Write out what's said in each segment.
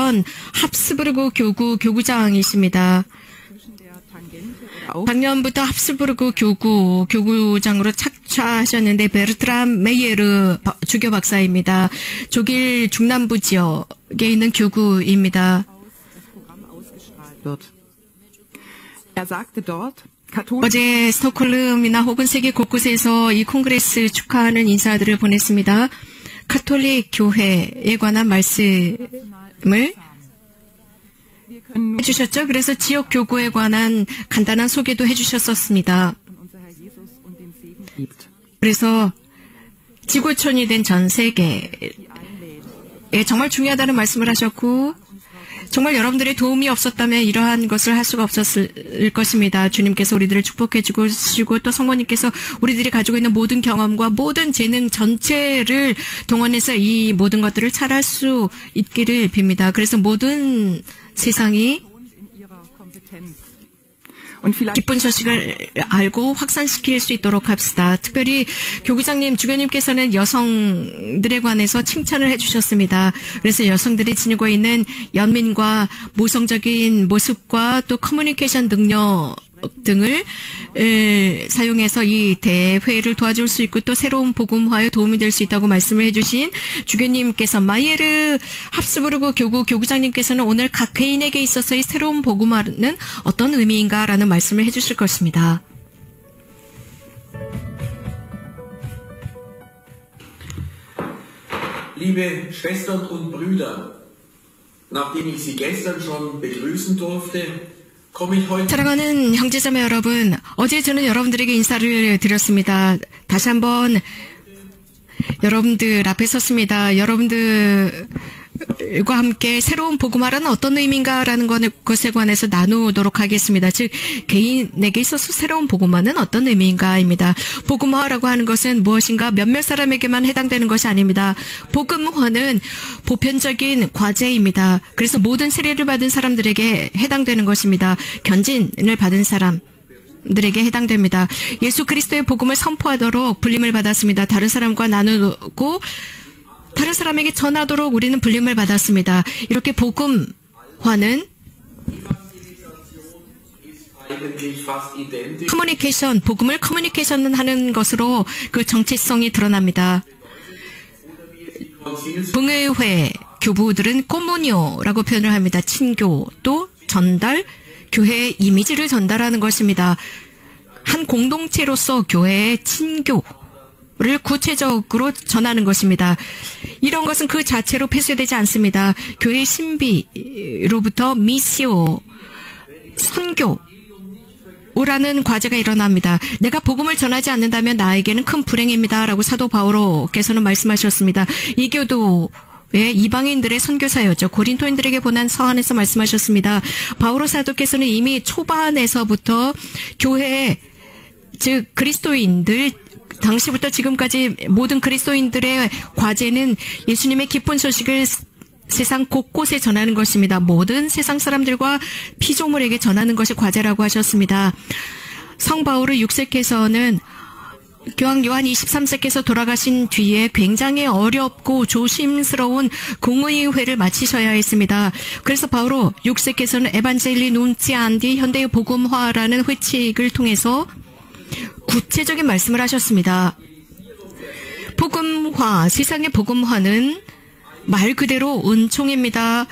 있었던 합스부르크 교구장이십니다. 작년부터 합스부르크 교구장으로 착좌하셨는데 베르트람 메이에르 주교 박사입니다. 독일 중남부 지역에 있는 교구입니다. 어제 스톡홀름이나 혹은 세계 곳곳에서 이 콩그레스 축하하는 인사들을 보냈습니다. 카톨릭 교회에 관한 말씀을 해주셨죠. 그래서 지역 교구에 관한 간단한 소개도 해주셨었습니다. 그래서 지구촌이 된 전 세계에 정말 중요하다는 말씀을 하셨고, 정말 여러분들의 도움이 없었다면 이러한 것을 할 수가 없었을 것입니다. 주님께서 우리들을 축복해 주시고 또 성모님께서 우리들이 가지고 있는 모든 경험과 모든 재능 전체를 동원해서 이 모든 것들을 잘할 수 있기를 빕니다. 그래서 모든 세상이 기쁜 소식을 알고 확산시킬 수 있도록 합시다. 특별히 교구장님, 주교님께서는 여성들에 관해서 칭찬을 해주셨습니다. 그래서 여성들이 지니고 있는 연민과 모성적인 모습과 또 커뮤니케이션 능력 등을 사용해서 이 대회를 도와줄 수 있고 또 새로운 복음화에 도움이 될 수 있다고 말씀을 해주신 주교님께서 마이에르 합스부르크 교구장님께서는 오늘 각 개인에게 있어서의 새로운 복음화는 어떤 의미인가라는 말씀을 해주실 것입니다. Liebe Schwestern und Brüder, nachdem ich Sie gestern schon begrüßen durfte, 사랑하는 형제자매 여러분, 어제 저는 여러분들에게 인사를 드렸습니다. 다시 한번 여러분들 앞에 섰습니다. 여러분들과 함께 새로운 복음화라는 어떤 의미인가라는 것에 관해서 나누도록 하겠습니다. 즉, 개인에게 있어서 새로운 복음화는 어떤 의미인가입니다. 복음화라고 하는 것은 무엇인가 몇몇 사람에게만 해당되는 것이 아닙니다. 복음화는 보편적인 과제입니다. 그래서 모든 세례를 받은 사람들에게 해당되는 것입니다. 견진을 받은 사람들에게 해당됩니다. 예수 그리스도의 복음을 선포하도록 불림을 받았습니다. 다른 사람과 나누고 다른 사람에게 전하도록 우리는 불림을 받았습니다. 이렇게 복음화는 커뮤니케이션, 복음을 커뮤니케이션 하는 것으로 그 정체성이 드러납니다. 봉회회 교부들은 꼬모니오라고 표현을 합니다. 친교, 또 전달, 교회의 이미지를 전달하는 것입니다. 한 공동체로서 교회의 친교를 구체적으로 전하는 것입니다. 이런 것은 그 자체로 폐쇄되지 않습니다. 교회의 신비로부터 미시오, 선교, 오라는 과제가 일어납니다. 내가 복음을 전하지 않는다면 나에게는 큰 불행입니다. 라고 사도 바오로께서는 말씀하셨습니다. 이 교도의 이방인들의 선교사였죠. 고린토인들에게 보낸 서한에서 말씀하셨습니다. 바오로 사도께서는 이미 초반에서부터 교회, 즉 그리스도인들, 당시부터 지금까지 모든 그리스도인들의 과제는 예수님의 기쁜 소식을 세상 곳곳에 전하는 것입니다. 모든 세상 사람들과 피조물에게 전하는 것이 과제라고 하셨습니다. 성 바울의 6세께서는 교황 요한 23세께서 돌아가신 뒤에 굉장히 어렵고 조심스러운 공의회를 마치셔야 했습니다. 그래서 바울로 6세께서는 에반젤리 눈치안디 현대의 복음화라는 회칙을 통해서 구체적인 말씀을 하셨습니다. 복음화, 세상의 복음화는 말 그대로 은총입니다.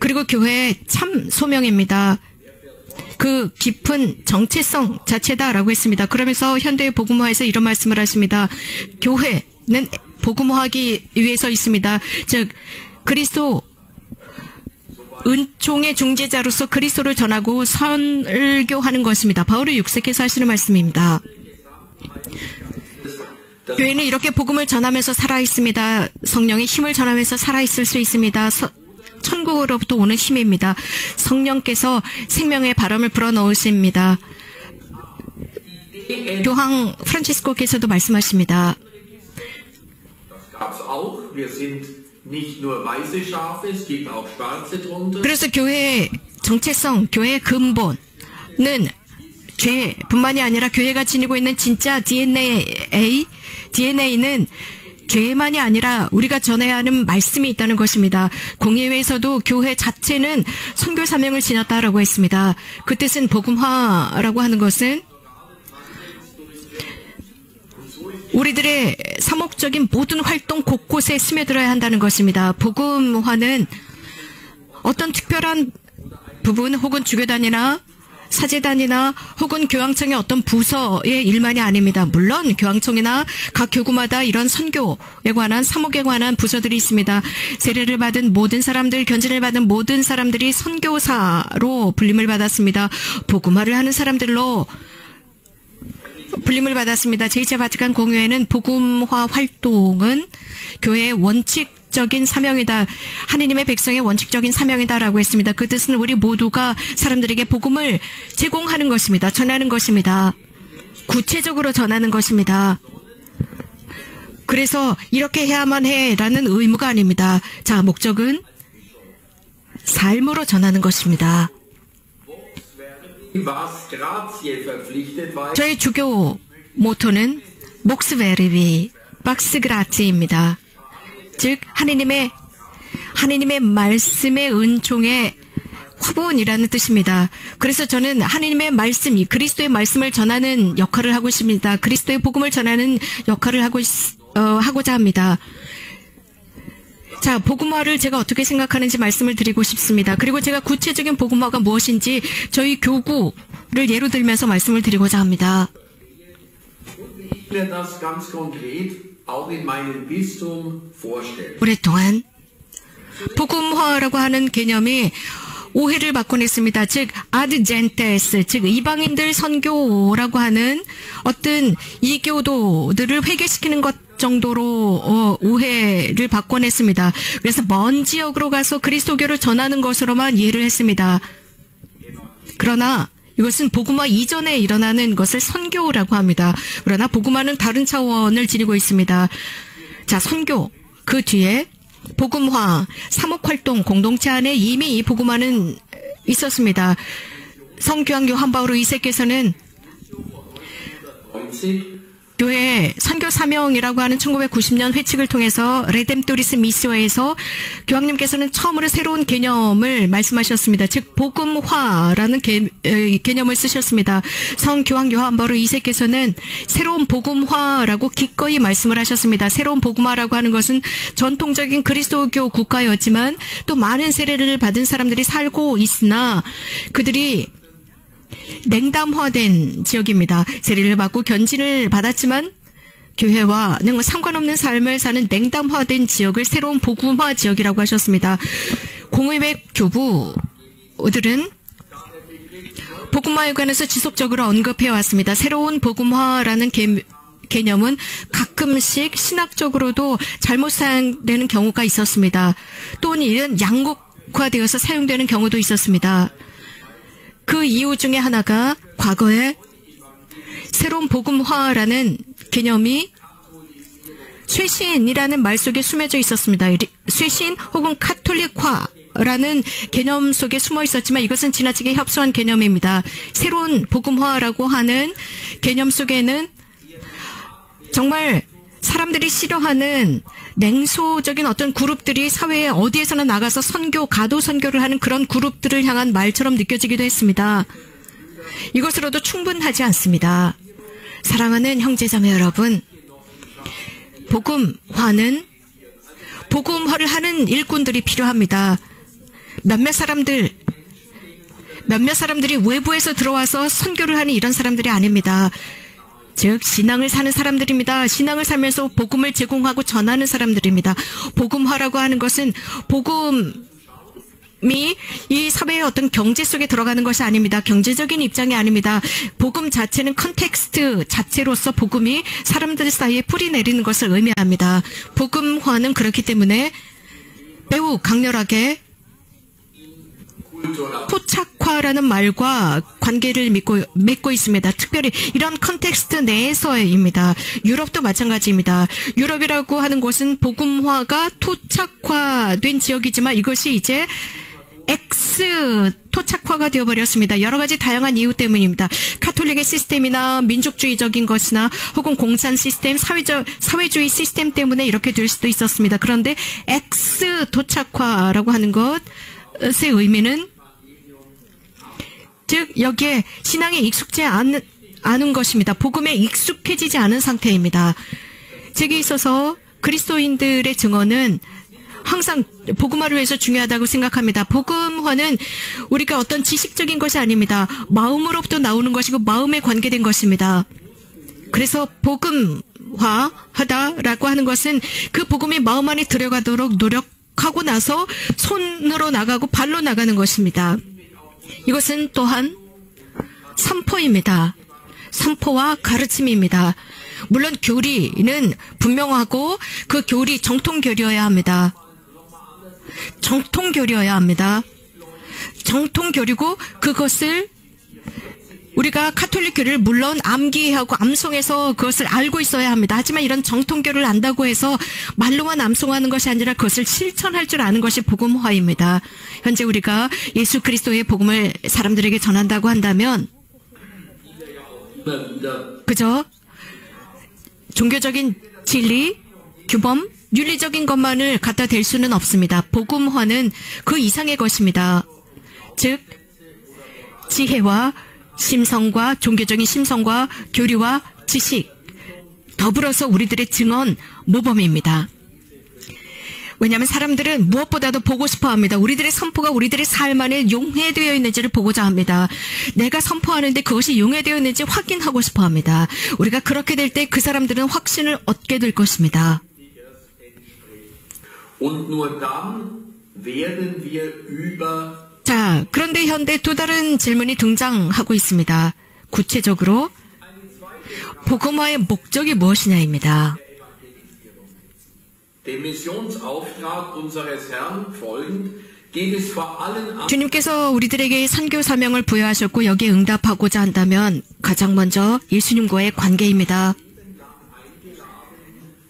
그리고 교회의 참 소명입니다. 그 깊은 정체성 자체다라고 했습니다. 그러면서 현대의 복음화에서 이런 말씀을 하십니다. 교회는 복음화하기 위해서 있습니다. 즉 그리스도 은총의 중재자로서 그리스도를 전하고 설교하는 것입니다. 바울의 6세께서 하시는 말씀입니다. 교회는 이렇게 복음을 전하면서 살아있습니다. 성령의 힘을 전하면서 살아있을 수 있습니다. 천국으로부터 오는 힘입니다. 성령께서 생명의 바람을 불어넣으십니다. 교황 프란치스코께서도 말씀하십니다. 그래서 교회의 정체성, 교회의 근본은 죄뿐만이 아니라 교회가 지니고 있는 진짜 DNA는 교회만이 아니라 우리가 전해야 하는 말씀이 있다는 것입니다. 공예회에서도 교회 자체는 선교 사명을 지녔다라고 했습니다. 그 뜻은 복음화라고 하는 것은 우리들의 사목적인 모든 활동 곳곳에 스며들어야 한다는 것입니다. 복음화는 어떤 특별한 부분 혹은 주교단이나 사제단이나 혹은 교황청의 어떤 부서의 일만이 아닙니다. 물론 교황청이나 각 교구마다 이런 선교에 관한 사목에 관한 부서들이 있습니다. 세례를 받은 모든 사람들, 견진을 받은 모든 사람들이 선교사로 불림을 받았습니다. 복음화를 하는 사람들로 불림을 받았습니다. 제2차 바티칸 공회에는 복음화 활동은 교회의 원칙적인 사명이다. 하느님의 백성의 원칙적인 사명이다라고 했습니다. 그 뜻은 우리 모두가 사람들에게 복음을 제공하는 것입니다. 전하는 것입니다. 구체적으로 전하는 것입니다. 그래서 이렇게 해야만 해라는 의무가 아닙니다. 자, 목적은 삶으로 전하는 것입니다. 저희 주교 모토는 목스 베르비 박스 그라치입니다. 즉 하느님의 말씀의 은총의 화본이라는 뜻입니다. 그래서 저는 하느님의 말씀, 그리스도의 말씀을 전하는 역할을 하고 있습니다. 그리스도의 복음을 전하는 역할을 하고자 합니다. 자, 복음화를 제가 어떻게 생각하는지 말씀을 드리고 싶습니다. 그리고 제가 구체적인 복음화가 무엇인지 저희 교구를 예로 들면서 말씀을 드리고자 합니다. 오랫동안 복음화라고 하는 개념이 오해를 받곤 했습니다. 즉 아드젠테스, 즉 이방인들 선교라고 하는 어떤 이교도들을 회개시키는 것 정도로 오해를 받곤 했습니다. 그래서 먼 지역으로 가서 그리스도교를 전하는 것으로만 이해를 했습니다. 그러나 이것은 복음화 이전에 일어나는 것을 선교라고 합니다. 그러나 복음화는 다른 차원을 지니고 있습니다. 자, 선교, 그 뒤에 복음화, 사목활동, 공동체 안에 이미 이 복음화는 있었습니다. 성교황 요한 바오로 2세께서는 교회의 선교 사명이라고 하는 1990년 회칙을 통해서 레뎀토리스 미시오에서 교황님께서는 처음으로 새로운 개념을 말씀하셨습니다. 즉 복음화라는 개념을 쓰셨습니다. 성교황 요한 바오로 2세께서는 새로운 복음화라고 기꺼이 말씀을 하셨습니다. 새로운 복음화라고 하는 것은 전통적인 그리스도교 국가였지만 또 많은 세례를 받은 사람들이 살고 있으나 그들이 냉담화된 지역입니다. 세례를 받고 견진을 받았지만 교회와는 상관없는 삶을 사는 냉담화된 지역을 새로운 복음화 지역이라고 하셨습니다. 공의회 교부들은 복음화에 관해서 지속적으로 언급해 왔습니다. 새로운 복음화라는 개념은 가끔씩 신학적으로도 잘못 사용되는 경우가 있었습니다. 또는 이는 양극화되어서 사용되는 경우도 있었습니다. 그 이유 중에 하나가 과거에 새로운 복음화라는 개념이 쇄신이라는 말 속에 숨겨져 있었습니다. 쇄신 혹은 카톨릭화라는 개념 속에 숨어 있었지만 이것은 지나치게 협소한 개념입니다. 새로운 복음화라고 하는 개념 속에는 정말 사람들이 싫어하는 냉소적인 어떤 그룹들이 사회에 어디에서나 나가서 가도 선교를 하는 그런 그룹들을 향한 말처럼 느껴지기도 했습니다. 이것으로도 충분하지 않습니다. 사랑하는 형제자매 여러분, 복음화를 하는 일꾼들이 필요합니다. 몇몇 사람들이 외부에서 들어와서 선교를 하는 이런 사람들이 아닙니다. 즉 신앙을 사는 사람들입니다. 신앙을 살면서 복음을 제공하고 전하는 사람들입니다. 복음화라고 하는 것은 복음이 이 사회의 어떤 경제 속에 들어가는 것이 아닙니다. 경제적인 입장이 아닙니다. 복음 자체는 컨텍스트 자체로서 복음이 사람들 사이에 뿌리 내리는 것을 의미합니다. 복음화는 그렇기 때문에 매우 강렬하게 토착화라는 말과 관계를 맺고 있습니다. 특별히 이런 컨텍스트 내에서입니다. 유럽도 마찬가지입니다. 유럽이라고 하는 곳은 복음화가 토착화된 지역이지만 이것이 이제 X 토착화가 되어버렸습니다. 여러 가지 다양한 이유 때문입니다. 카톨릭의 시스템이나 민족주의적인 것이나 혹은 공산 시스템, 사회주의 시스템 때문에 이렇게 될 수도 있었습니다. 그런데 X 토착화라고 하는 것의 의미는 즉 여기에 신앙에 익숙지 않은 것입니다. 복음에 익숙해지지 않은 상태입니다. 제게 있어서 그리스도인들의 증언은 항상 복음화를 위해서 중요하다고 생각합니다. 복음화는 우리가 어떤 지식적인 것이 아닙니다. 마음으로부터 나오는 것이고 마음에 관계된 것입니다. 그래서 복음화하다라고 하는 것은 그 복음이 마음 안에 들어가도록 노력하고 나서 손으로 나가고 발로 나가는 것입니다. 이것은 또한 선포입니다. 선포와 가르침입니다. 물론 교리는 분명하고 그 교리 정통교리여야 합니다. 정통교리여야 합니다. 정통교리고 그것을 우리가 카톨릭 교리를 물론 암기하고 암송해서 그것을 알고 있어야 합니다. 하지만 이런 정통교리를 안다고 해서 말로만 암송하는 것이 아니라 그것을 실천할 줄 아는 것이 복음화입니다. 현재 우리가 예수 그리스도의 복음을 사람들에게 전한다고 한다면 그저 종교적인 진리, 규범, 윤리적인 것만을 갖다 댈 수는 없습니다. 복음화는 그 이상의 것입니다. 즉 지혜와 심성과 종교적인 심성과 교리와 지식 더불어서 우리들의 증언 모범입니다. 왜냐하면 사람들은 무엇보다도 보고 싶어합니다. 우리들의 선포가 우리들의 삶 안에 용해되어 있는지를 보고자 합니다. 내가 선포하는데 그것이 용해되어 있는지 확인하고 싶어합니다. 우리가 그렇게 될 때 그 사람들은 확신을 얻게 될 것입니다. 자, 그런데 현대 또 다른 질문이 등장하고 있습니다. 구체적으로 복음화의 목적이 무엇이냐입니다. 주님께서 우리들에게 선교 사명을 부여하셨고 여기에 응답하고자 한다면 가장 먼저 예수님과의 관계입니다.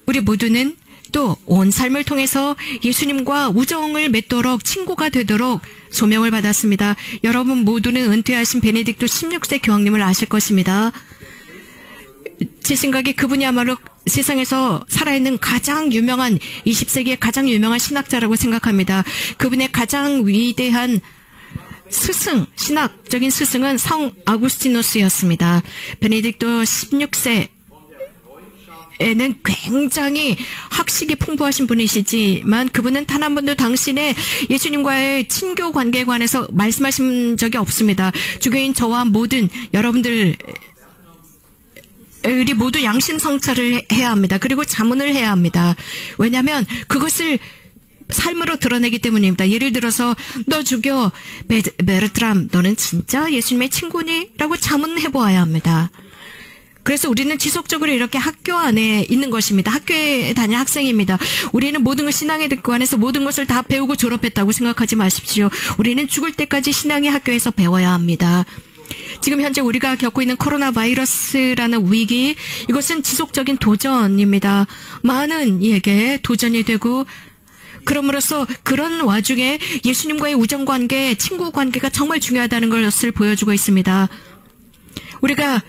우리 모두는 또 온 삶을 통해서 예수님과 우정을 맺도록 친구가 되도록 소명을 받았습니다. 여러분 모두는 은퇴하신 베네딕토 16세 교황님을 아실 것입니다. 제 생각에 그분이야말로 세상에서 살아있는 가장 유명한 20세기의 가장 유명한 신학자라고 생각합니다. 그분의 가장 위대한 스승, 신학적인 스승은 성 아구스티누스였습니다. 베네딕토 16세에는 굉장히 학식이 풍부하신 분이시지만 그분은 단 한 번도 당신의 예수님과의 친교 관계에 관해서 말씀하신 적이 없습니다. 주교인 저와 모든 여러분들 우리 모두 양심 성찰을 해야 합니다. 그리고 자문을 해야 합니다. 왜냐하면 그것을 삶으로 드러내기 때문입니다. 예를 들어서 너 주교 베르트람 너는 진짜 예수님의 친구니? 라고 자문해 보아야 합니다. 그래서 우리는 지속적으로 이렇게 학교 안에 있는 것입니다. 학교에 다니는 학생입니다. 우리는 모든 걸 신앙에 관해서 모든 것을 다 배우고 졸업했다고 생각하지 마십시오. 우리는 죽을 때까지 신앙의 학교에서 배워야 합니다. 지금 현재 우리가 겪고 있는 코로나 바이러스라는 위기, 이것은 지속적인 도전입니다. 많은 이에게 도전이 되고 그럼으로써 그런 와중에 예수님과의 우정관계, 친구관계가 정말 중요하다는 것을 보여주고 있습니다. 우리가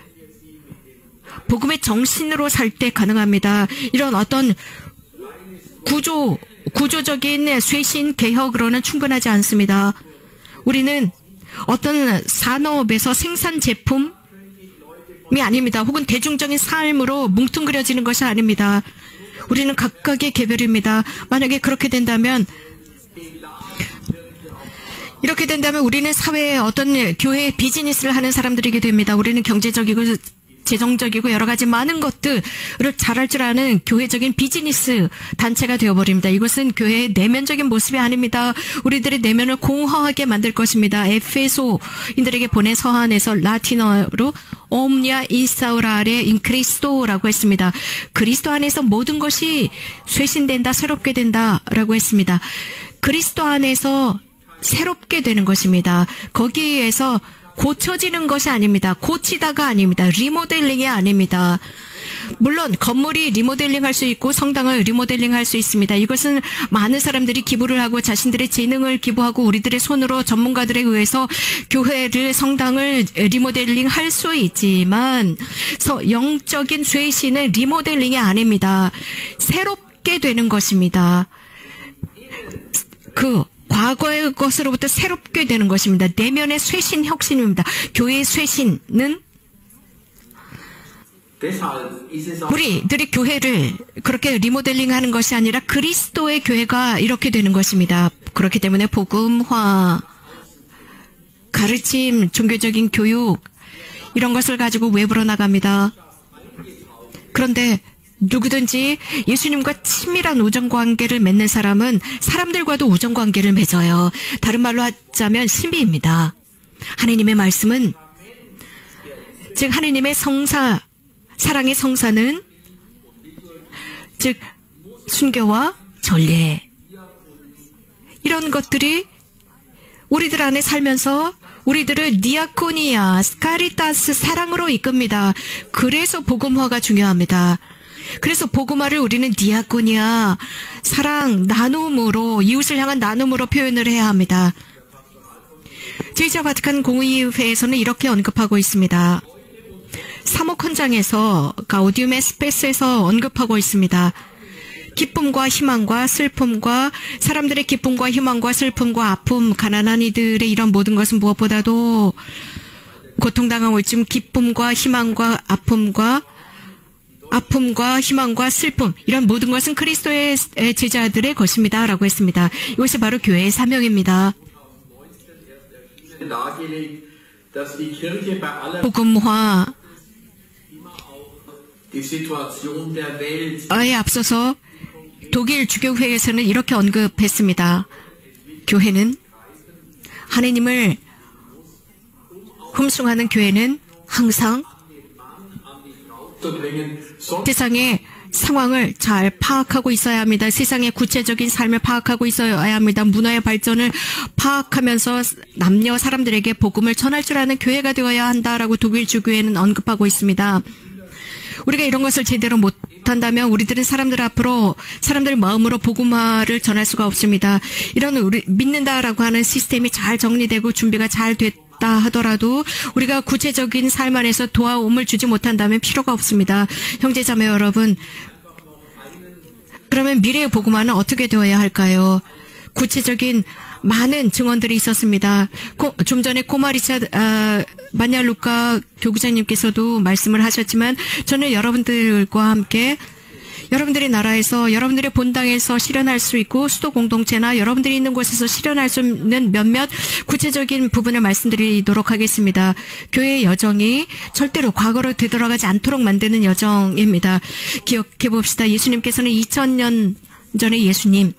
복음의 정신으로 살 때 가능합니다. 이런 어떤 구조적인 쇄신, 개혁으로는 충분하지 않습니다. 우리는 어떤 산업에서 생산 제품이 아닙니다. 혹은 대중적인 삶으로 뭉뚱그려지는 것이 아닙니다. 우리는 각각의 개별입니다. 만약에 그렇게 된다면 우리는 사회에 어떤 교회의 비즈니스를 하는 사람들이게 됩니다. 우리는 경제적이고 재정적이고 여러 가지 많은 것들을 잘할 줄 아는 교회적인 비즈니스 단체가 되어버립니다. 이것은 교회의 내면적인 모습이 아닙니다. 우리들의 내면을 공허하게 만들 것입니다. 에페소인들에게 보낸 서한에서 라틴어로 옴니아 이사우라레 인 크리스토라고 했습니다. 그리스도 안에서 모든 것이 쇄신된다, 새롭게 된다라고 했습니다. 그리스도 안에서 새롭게 되는 것입니다. 거기에서 고쳐지는 것이 아닙니다. 고치다가 아닙니다. 리모델링이 아닙니다. 물론 건물이 리모델링 할 수 있고 성당을 리모델링 할 수 있습니다. 이것은 많은 사람들이 기부를 하고 자신들의 재능을 기부하고 우리들의 손으로 전문가들에 의해서 교회를 성당을 리모델링 할 수 있지만 영적인 쇄신은 리모델링이 아닙니다. 새롭게 되는 것입니다. 그 과거의 것으로부터 새롭게 되는 것입니다. 내면의 쇄신 혁신입니다. 교회의 쇄신은 우리들이 교회를 그렇게 리모델링하는 것이 아니라 그리스도의 교회가 이렇게 되는 것입니다. 그렇기 때문에 복음화, 가르침, 종교적인 교육 이런 것을 가지고 외부로 나갑니다. 그런데 누구든지 예수님과 친밀한 우정관계를 맺는 사람은 사람들과도 우정관계를 맺어요. 다른 말로 하자면 신비입니다. 하나님의 말씀은 즉 하나님의 성사, 사랑의 성사는 즉 순교와 전례 이런 것들이 우리들 안에 살면서 우리들을 디아코니아, 카리타스, 사랑으로 이끕니다. 그래서 복음화가 중요합니다. 그래서 복음화를 우리는 디아코니아, 사랑, 나눔으로, 이웃을 향한 나눔으로 표현을 해야 합니다. 제2차 바티칸 공의회에서는 이렇게 언급하고 있습니다. 3억 헌장에서 가우디움 스페이스에서 언급하고 있습니다. 기쁨과 희망과 슬픔과 사람들의 기쁨과 희망과 슬픔과 아픔, 가난한 이들의 이런 모든 것은 무엇보다도 고통당하고 있지만 기쁨과 희망과 아픔과 희망과 슬픔 이런 모든 것은 그리스도의 제자들의 것입니다. 라고 했습니다. 이것이 바로 교회의 사명입니다. 복음화에 앞서서 독일 주교회에서는 이렇게 언급했습니다. 교회는 하나님을 흠숭하는 교회는 항상 세상의 상황을 잘 파악하고 있어야 합니다. 세상의 구체적인 삶을 파악하고 있어야 합니다. 문화의 발전을 파악하면서 남녀 사람들에게 복음을 전할 줄 아는 교회가 되어야 한다라고 독일 주교회는 언급하고 있습니다. 우리가 이런 것을 제대로 못한다면 우리들은 사람들 앞으로 사람들 마음으로 복음화를 전할 수가 없습니다. 이런 우리 믿는다라고 하는 시스템이 잘 정리되고 준비가 잘 됐다 하더라도 우리가 구체적인 삶 안에서 도와움을 주지 못한다면 필요가 없습니다. 형제자매 여러분, 그러면 미래의 복음화는 어떻게 되어야 할까요? 구체적인 많은 증언들이 있었습니다. 좀 전에 코마리차 마냐루카 교구장님께서도 말씀을 하셨지만 저는 여러분들과 함께 여러분들의 나라에서 여러분들의 본당에서 실현할 수 있고 수도 공동체나 여러분들이 있는 곳에서 실현할 수 있는 몇몇 구체적인 부분을 말씀드리도록 하겠습니다. 교회의 여정이 절대로 과거로 되돌아가지 않도록 만드는 여정입니다. 기억해 봅시다. 예수님께서는 2000년 전에 예수님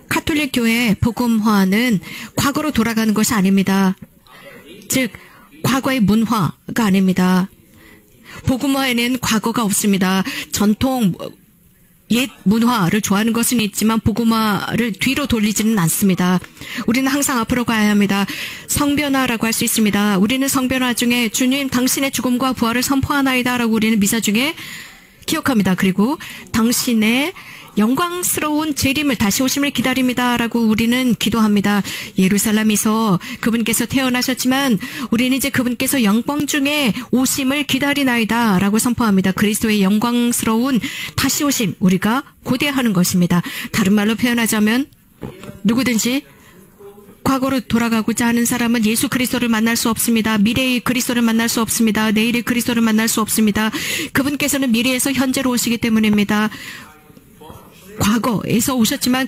카톨릭 교회의 복음화는 과거로 돌아가는 것이 아닙니다. 즉 과거의 문화가 아닙니다. 복음화에는 과거가 없습니다. 전통 옛 문화를 좋아하는 것은 있지만 복음화를 뒤로 돌리지는 않습니다. 우리는 항상 앞으로 가야 합니다. 성변화라고 할 수 있습니다. 우리는 성변화 중에 주님 당신의 죽음과 부활을 선포하나이다라고 우리는 미사 중에 기억합니다. 그리고 당신의 영광스러운 재림을 다시 오심을 기다립니다라고 우리는 기도합니다. 예루살렘에서 그분께서 태어나셨지만 우리는 이제 그분께서 영광 중에 오심을 기다리나이다라고 선포합니다. 그리스도의 영광스러운 다시 오심 우리가 고대하는 것입니다. 다른 말로 표현하자면 누구든지 과거로 돌아가고자 하는 사람은 예수 그리스도를 만날 수 없습니다. 미래의 그리스도를 만날 수 없습니다. 내일의 그리스도를 만날 수 없습니다. 그분께서는 미래에서 현재로 오시기 때문입니다. 과거에서 오셨지만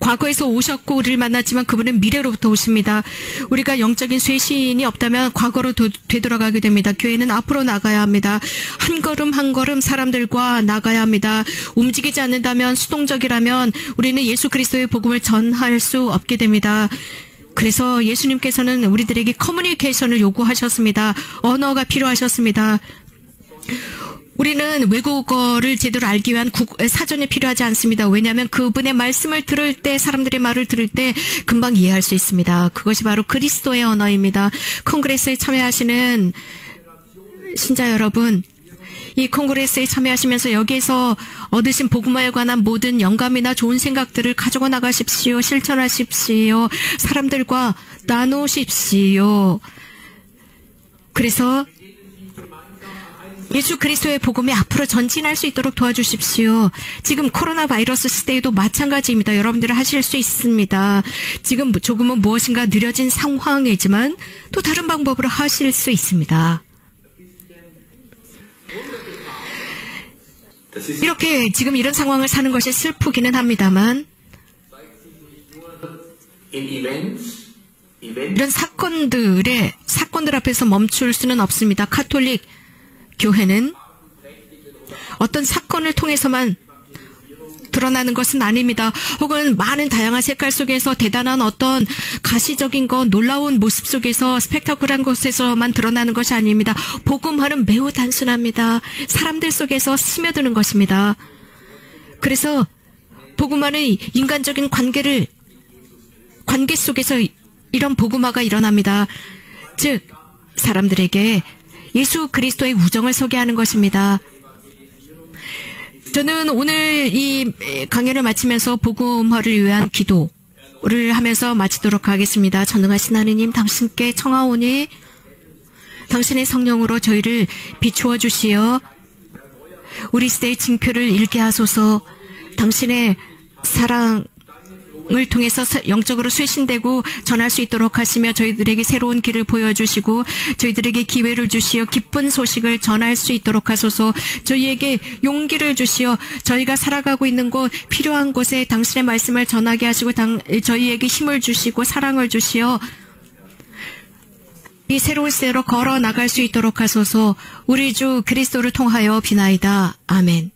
과거에서 오셨고 우리를 만났지만 그분은 미래로부터 오십니다. 우리가 영적인 쇄신이 없다면 과거로 되돌아가게 됩니다. 교회는 앞으로 나가야 합니다. 한 걸음 한 걸음 사람들과 나가야 합니다. 움직이지 않는다면 수동적이라면 우리는 예수 그리스도의 복음을 전할 수 없게 됩니다. 그래서 예수님께서는 우리들에게 커뮤니케이션을 요구하셨습니다. 언어가 필요하셨습니다. 우리는 외국어를 제대로 알기 위한 사전이 필요하지 않습니다. 왜냐하면 그분의 말씀을 들을 때 사람들의 말을 들을 때 금방 이해할 수 있습니다. 그것이 바로 그리스도의 언어입니다. 콩그레스에 참여하시는 신자 여러분, 이 콩그레스에 참여하시면서 여기에서 얻으신 복음화에 관한 모든 영감이나 좋은 생각들을 가지고 나가십시오. 실천하십시오. 사람들과 나누십시오. 그래서 예수 그리스도의 복음이 앞으로 전진할 수 있도록 도와주십시오. 지금 코로나 바이러스 시대에도 마찬가지입니다. 여러분들 하실 수 있습니다. 지금 조금은 무엇인가 느려진 상황이지만 또 다른 방법으로 하실 수 있습니다. 이렇게 지금 이런 상황을 사는 것이 슬프기는 합니다만 이런 사건들 앞에서 멈출 수는 없습니다. 가톨릭 교회는 어떤 사건을 통해서만 드러나는 것은 아닙니다. 혹은 많은 다양한 색깔 속에서 대단한 어떤 가시적인 것, 놀라운 모습 속에서 스펙타클한 곳에서만 드러나는 것이 아닙니다. 복음화는 매우 단순합니다. 사람들 속에서 스며드는 것입니다. 그래서 복음화는 인간적인 관계 속에서 이런 복음화가 일어납니다. 즉 사람들에게 예수 그리스도의 우정을 소개하는 것입니다. 저는 오늘 이 강연을 마치면서 복음화를 위한 기도를 하면서 마치도록 하겠습니다. 전능하신 하느님, 당신께 청하오니 당신의 성령으로 저희를 비추어 주시어 우리 시대의 징표를 읽게 하소서. 당신의 사랑을 통해서 영적으로 쇄신되고 전할 수 있도록 하시며 저희들에게 새로운 길을 보여주시고 저희들에게 기회를 주시어 기쁜 소식을 전할 수 있도록 하소서. 저희에게 용기를 주시어 저희가 살아가고 있는 곳, 필요한 곳에 당신의 말씀을 전하게 하시고 저희에게 힘을 주시고 사랑을 주시어 이 새로운 시대로 걸어 나갈 수 있도록 하소서. 우리 주 그리스도를 통하여 비나이다. 아멘.